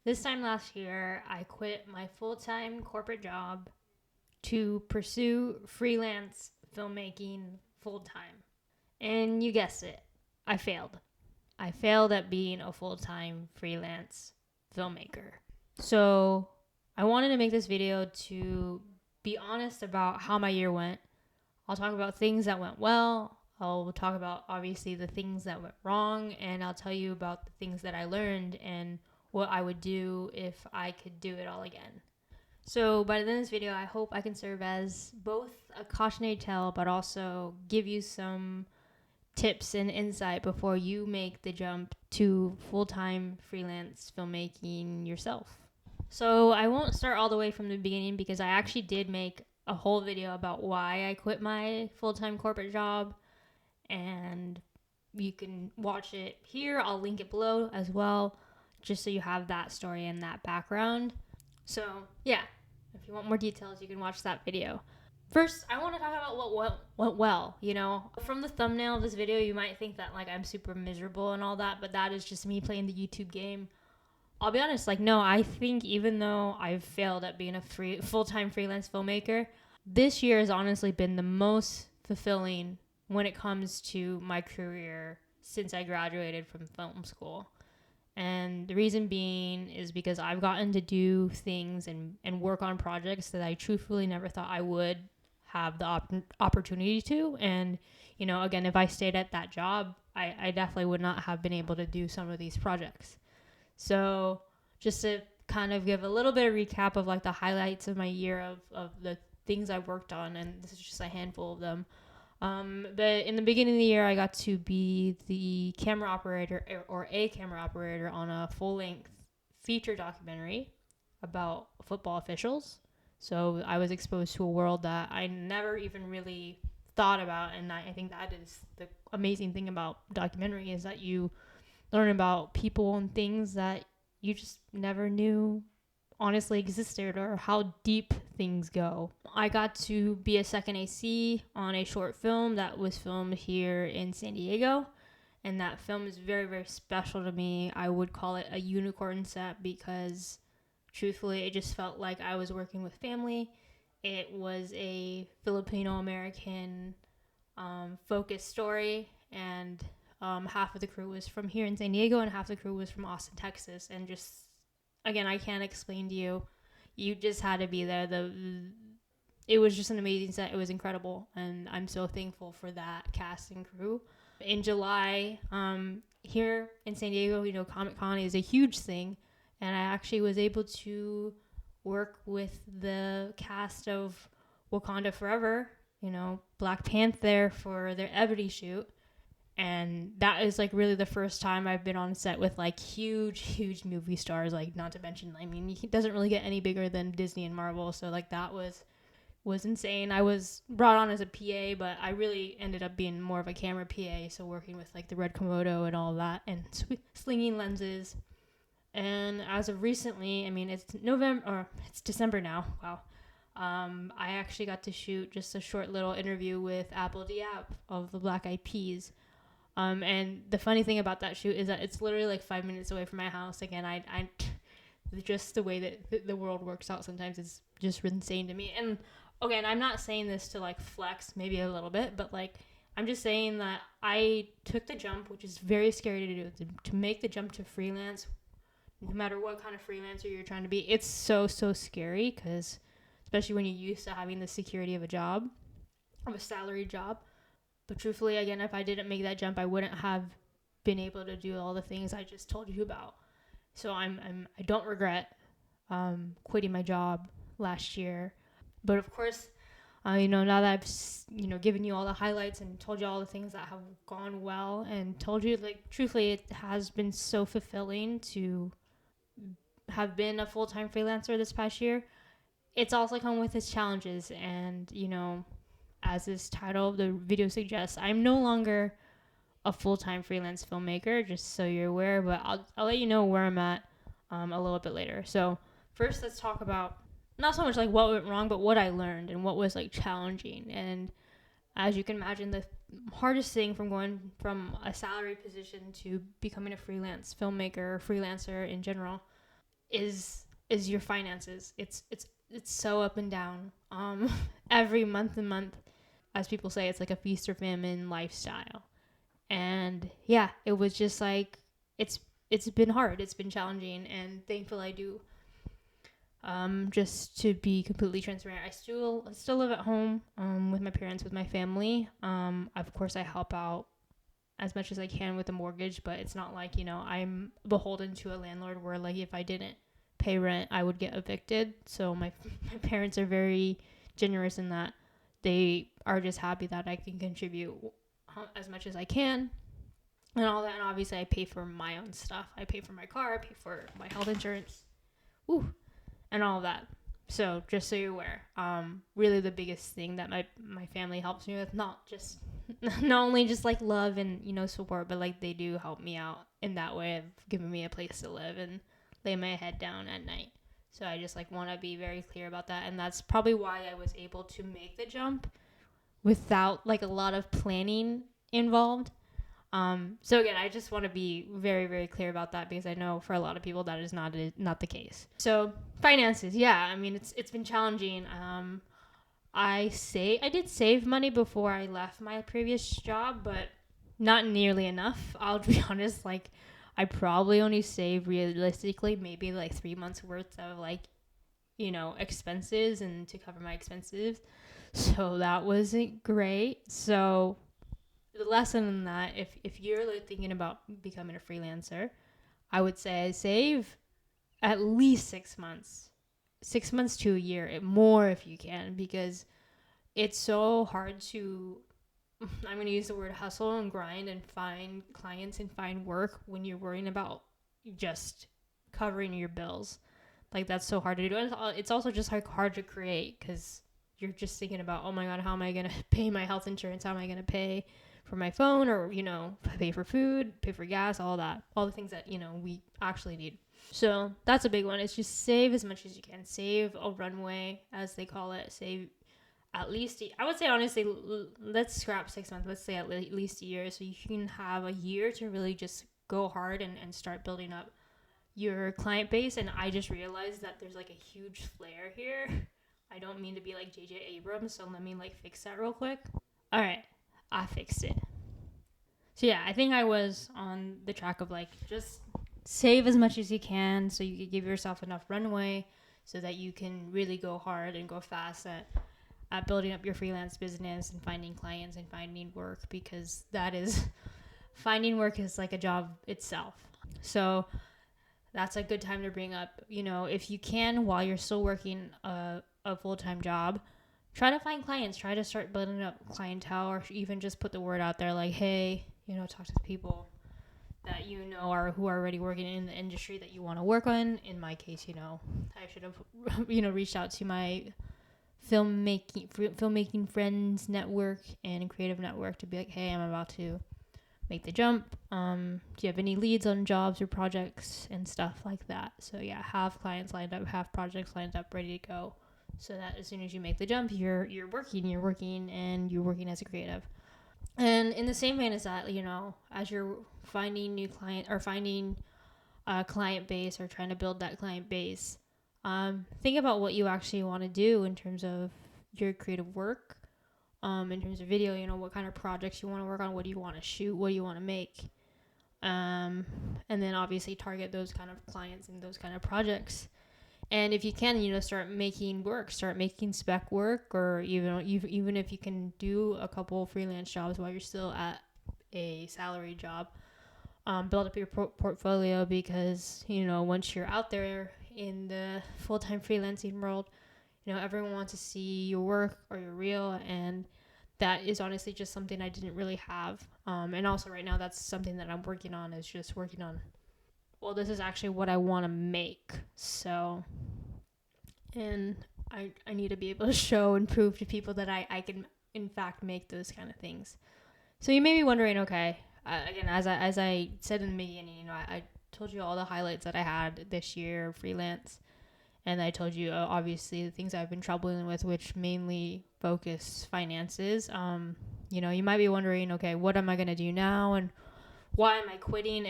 This time last year, I quit my full-time corporate job to pursue freelance filmmaking full-time. And you guessed it, I failed. I failed at being a full-time freelance filmmaker. So I wanted to make this video to be honest about how my year went. I'll talk about things that went well. I'll talk about obviously the things that went wrong, and I'll tell you about the things that I learned and what I would do if I could do it all again. So by the end of this video, I hope I can serve as both a cautionary tale, but also give you some tips and insight before you make the jump to full-time freelance filmmaking yourself. So I won't start all the way from the beginning because I actually did make a whole video about why I quit my full-time corporate job, and you can watch it here. I'll link it below as well, just so you have that story and that background. So yeah, if you want more details, you can watch that video. First, I want to talk about what went well. From the thumbnail of this video, you might think that like I'm super miserable and all that, but that is just me playing the YouTube game. I'll be honest, no, I think even though I've failed at being a full-time freelance filmmaker, this year has honestly been the most fulfilling when it comes to my career since I graduated from film school. And the reason being is because I've gotten to do things and work on projects that I truthfully never thought I would have the opportunity to. And, again, if I stayed at that job, I definitely would not have been able to do some of these projects. So just to kind of give a little bit of recap of the highlights of my year of the things I worked on, and this is just a handful of them. But in the beginning of the year, I got to be the camera operator or a camera operator on a full-length feature documentary about football officials. So I was exposed to a world that I never even really thought about, and I think that is the amazing thing about documentary is that you learn about people and things that you just never knew honestly existed or how deep things go. I got to be a second AC on a short film that was filmed here in San Diego, and that film is very, very special to me. I would call it a unicorn set because truthfully it just felt like I was working with family. It was a Filipino American focused story, and half of the crew was from here in San Diego and half the crew was from Austin, Texas. And just, again, I can't explain to you. You just had to be there. It was just an amazing set. It was incredible. And I'm so thankful for that cast and crew. In July, here in San Diego, Comic-Con is a huge thing. And I actually was able to work with the cast of Wakanda Forever, Black Panther for their Ebony shoot. And that is really the first time I've been on set with huge movie stars, not to mention, it doesn't really get any bigger than Disney and Marvel. So that was insane. I was brought on as a PA, but I really ended up being more of a camera PA. So working with the red Komodo and all that and slinging lenses. And as of recently, it's it's December now. Wow. I actually got to shoot just a short little interview with Apple Diab of the Black Eyed Peas. And the funny thing about that shoot is that it's literally 5 minutes away from my house. Again, I just the way that the world works out sometimes is just insane to me. And again, I'm not saying this to flex, maybe a little bit, but I'm just saying that I took the jump, which is very scary to do, to make the jump to freelance. No matter what kind of freelancer you're trying to be, it's so scary because especially when you're used to having the security of a job, of a salaried job. But truthfully, again, if I didn't make that jump, I wouldn't have been able to do all the things I just told you about. So I don't regret quitting my job last year. But of course, now that I've given you all the highlights and told you all the things that have gone well and told you truthfully, it has been so fulfilling to have been a full-time freelancer this past year. It's also come with its challenges, and as this title of the video suggests, I'm no longer a full-time freelance filmmaker, just so you're aware, but I'll let you know where I'm at a little bit later. So first, let's talk about not so much what went wrong, but what I learned and what was challenging. And as you can imagine, the hardest thing from going from a salary position to becoming a freelance filmmaker or freelancer in general is your finances. It's so up and down. Every month and month, as people say, it's like a feast or famine lifestyle. And yeah, it was just like it's it's been hard. It's been challenging, and thankfully I do. Just to be completely transparent, I still live at home with my parents, with my family. Of course, I help out as much as I can with the mortgage, but it's not like, I'm beholden to a landlord where, like, if I didn't pay rent, I would get evicted. So my parents are very generous in that they are just happy that I can contribute as much as I can and all that. And obviously, I pay for my own stuff. I pay for my car, I pay for my health insurance, and all of that. So just so you're aware, really the biggest thing that my family helps me with, not only just like love and support, but like they do help me out in that way of giving me a place to live and lay my head down at night. So I just like want to be very clear about that, and that's probably why I was able to make the jump without like a lot of planning involved. So again, I just want to be very, very clear about that because I know for a lot of people that is not the case. So finances, yeah, I mean it's been challenging. I did save money before I left my previous job, but not nearly enough. I'll be honest, like I probably only saved realistically maybe like 3 months worth of like, expenses and to cover my expenses. So that wasn't great. So the lesson in that, if you're like thinking about becoming a freelancer, I would say save at least 6 months, 6 months to a year, more if you can, because it's so hard to, I'm going to use the word hustle and grind and find clients and find work when you're worrying about just covering your bills. Like that's so hard to do. And it's also just like hard to create because you're just thinking about, oh my God, how am I going to pay my health insurance? How am I going to pay for my phone, or pay for food, pay for gas, all that, all the things that we actually need. So that's a big one. It's just save as much as you can. Save a runway, as they call it. Save at least I would say, honestly, let's scrap 6 months. Let's say at least a year, so you can have a year to really just go hard and start building up your client base. And I just realized that there's like a huge flare here. I don't mean to be like JJ Abrams, so let me like fix that real quick. All right, I fixed it. So yeah, I think I was on the track of like just save as much as you can so you can give yourself enough runway so that you can really go hard and go fast at building up your freelance business and finding clients and finding work, because finding work is like a job itself. So that's a good time to bring up, if you can, while you're still working a full-time job, try to find clients, try to start building up clientele, or even just put the word out there like, hey, talk to the people that are who are already working in the industry that you want to work on. In my case, I should have, reached out to my filmmaking friends network and creative network to be like, hey, I'm about to make the jump. Do you have any leads on jobs or projects and stuff like that? So yeah, have clients lined up, have projects lined up, ready to go, so that as soon as you make the jump, you're working and you're working as a creative. And in the same vein as that, as you're finding new client or finding a client base or trying to build that client base, think about what you actually want to do in terms of your creative work, in terms of video, what kind of projects you want to work on, what do you want to shoot, what do you want to make, and then obviously target those kind of clients and those kind of projects. And if you can, start making spec work, or even if you can do a couple freelance jobs while you're still at a salary job, build up your portfolio, because, once you're out there in the full-time freelancing world, everyone wants to see your work or your reel, and that is honestly just something I didn't really have. And also right now, that's something that I'm working on, is just working on, well, this is actually what I want to make. So, and I need to be able to show and prove to people that I can, in fact, make those kind of things. So you may be wondering, okay, again, as I said in the beginning, I told you all the highlights that I had this year, freelance. And I told you, obviously, the things I've been troubling with, which mainly focus finances. You might be wondering, okay, what am I going to do now? And why am I quitting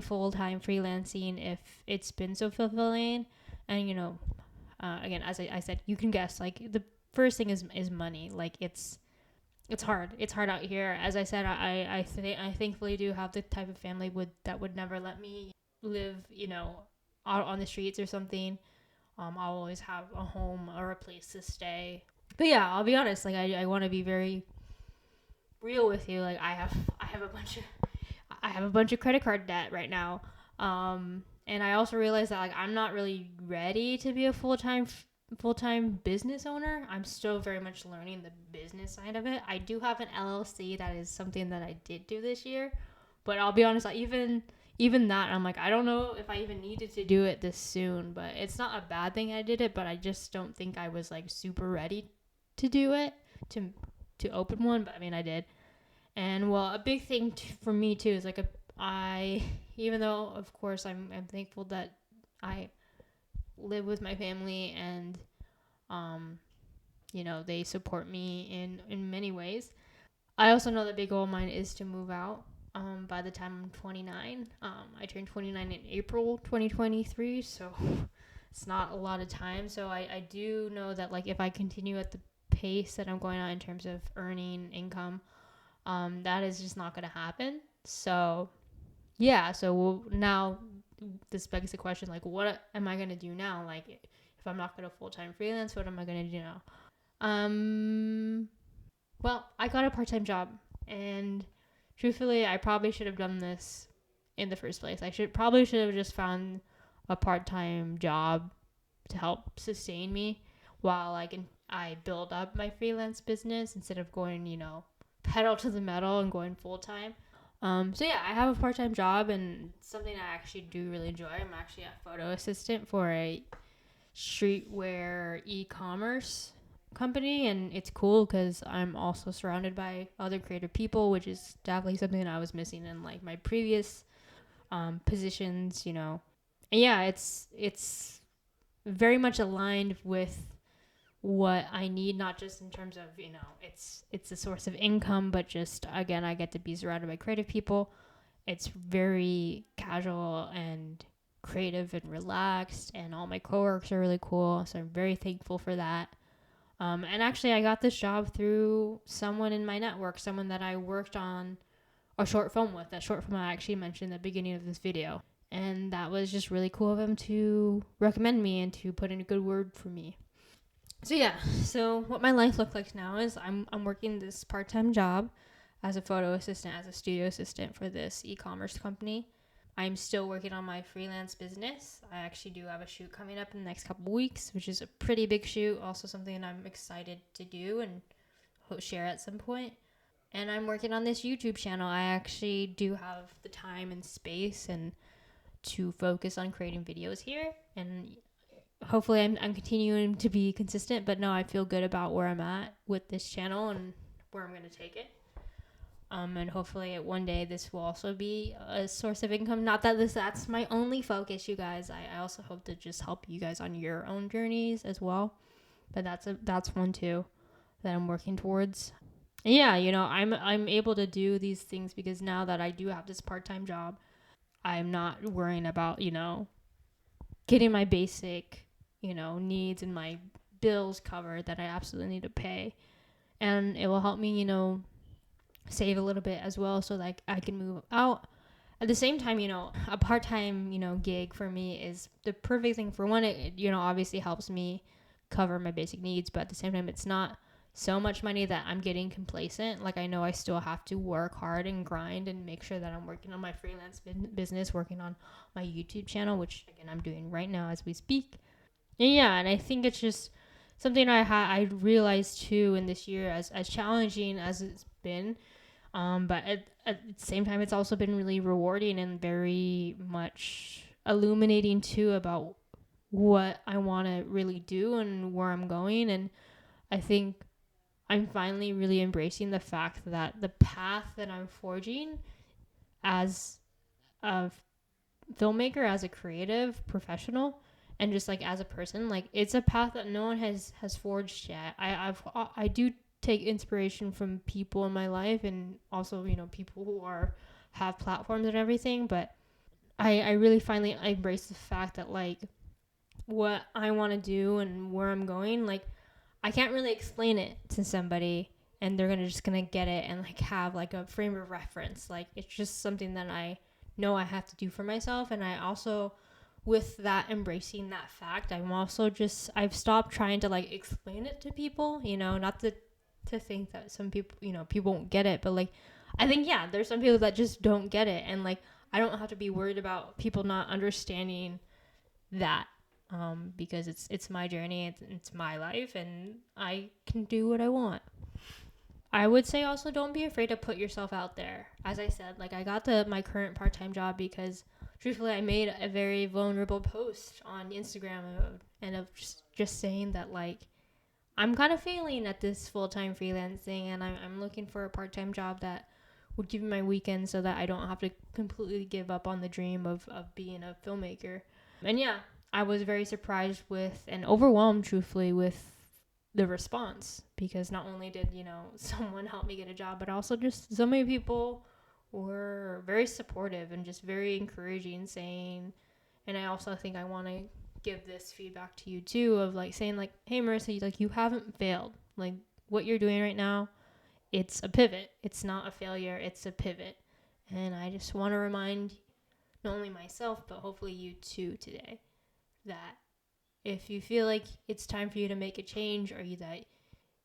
full-time freelancing if it's been so fulfilling? And again, as I said, you can guess, like, the first thing is money. Like, it's hard. It's hard out here. As I said, I thankfully do have the type of family that would never let me live, out on the streets or something. I'll always have a home or a place to stay. But yeah, I'll be honest. Like, I want to be very real with you. Like, I have a bunch of credit card debt right now. And I also realized that, like, I'm not really ready to be a full-time business owner. I'm still very much learning the business side of it. I do have an LLC. That is something that I did do this year, but I'll be honest, like, even that, I'm like, I don't know if I even needed to do it this soon. But it's not a bad thing I did it, but I just don't think I was, like, super ready to do it, to open one. But I mean, I did. And well, a big thing for me too is, like, even though of course I'm thankful that I live with my family, and they support me in many ways. I also know the big goal of mine is to move out by the time I'm 29. I turned 29 in April 2023, so it's not a lot of time. So I do know that, like, if I continue at the pace that I'm going on in terms of earning income, that is just not going to happen. So yeah, so now this begs the question, like, what am I going to do now? Like, if I'm not going to full-time freelance, what am I going to do now? Well, I got a part-time job, and truthfully, I probably should have done this in the first place. I should have just found a part-time job to help sustain me while I build up my freelance business, instead of going, pedal to the metal and going full-time. So yeah, I have a part-time job, and something I actually do really enjoy. I'm actually a photo assistant for a streetwear e-commerce company, and it's cool because I'm also surrounded by other creative people, which is definitely something that I was missing in, like, my previous positions. And yeah, it's very much aligned with what I need, not just in terms of, it's a source of income, but just, again, I get to be surrounded by creative people. It's very casual and creative and relaxed, and all my coworkers are really cool, so I'm very thankful for that. And actually, I got this job through someone in my network, someone that I worked on a short film with, that short film I actually mentioned at the beginning of this video. And that was just really cool of him to recommend me and to put in a good word for me. So yeah, so what my life looks like now is I'm working this part-time job as a photo assistant, as a studio assistant for this e-commerce company. I'm still working on my freelance business. I actually do have a shoot coming up in the next couple weeks, which is a pretty big shoot, also something I'm excited to do and share at some point. And I'm working on this YouTube channel. I actually do have the time and space and to focus on creating videos here, and hopefully I'm continuing to be consistent. But no, I feel good about where I'm at with this channel and where I'm going to take it. And hopefully one day this will also be a source of income. Not that that's my only focus, you guys. I also hope to just help you guys on your own journeys as well. But that's one too that I'm working towards. And yeah, I'm able to do these things because now that I do have this part-time job, I'm not worrying about, getting my basic, needs and my bills covered that I absolutely need to pay. And it will help me, save a little bit as well, so like I can move out. At the same time, a part-time, gig for me is the perfect thing. For one, it obviously helps me cover my basic needs, but at the same time, it's not so much money that I'm getting complacent. Like, I know I still have to work hard and grind and make sure that I'm working on my freelance business, working on my YouTube channel, which again I'm doing right now as we speak. And yeah, and I think it's just something I realized too in this year, as challenging as it's been. But at the same time, it's also been really rewarding and very much illuminating too about what I want to really do and where I'm going. And I think I'm finally really embracing the fact that the path that I'm forging as a filmmaker, as a creative professional, and just like as a person, like, it's a path that no one has forged yet. I do take inspiration from people in my life, and also, people who are have platforms and everything, but I really finally embrace the fact that like what I want to do and where I'm going, like I can't really explain it to somebody and they're gonna get it and like have like a frame of reference. Like it's just something that I know I have to do for myself. And I also, with that, embracing that fact, I've stopped trying to like explain it to people, not to think that some people, people won't get it, but like I think, yeah, there's some people that just don't get it, and like I don't have to be worried about people not understanding that, because it's my journey, it's my life, and I can do what I want. I would say also don't be afraid to put yourself out there. As I said, like I got my current part-time job because truthfully I made a very vulnerable post on Instagram and of just saying that like I'm kind of failing at this full-time freelancing, and I'm looking for a part-time job that would give me my weekend so that I don't have to completely give up on the dream of being a filmmaker. And yeah, I was very surprised with and overwhelmed, truthfully, with the response, because not only did, someone help me get a job, but also just so many people were very supportive and just very encouraging, saying, and I also think I want to give this feedback to you too, of like saying like, hey Marissa, like you haven't failed. Like what you're doing right now, it's a pivot. It's not a failure, it's a pivot. And I just want to remind not only myself, but hopefully you too today, that if you feel like it's time for you to make a change, or that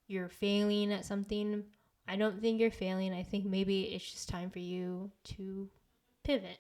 you're failing at something, I don't think you're failing. I think maybe it's just time for you to pivot.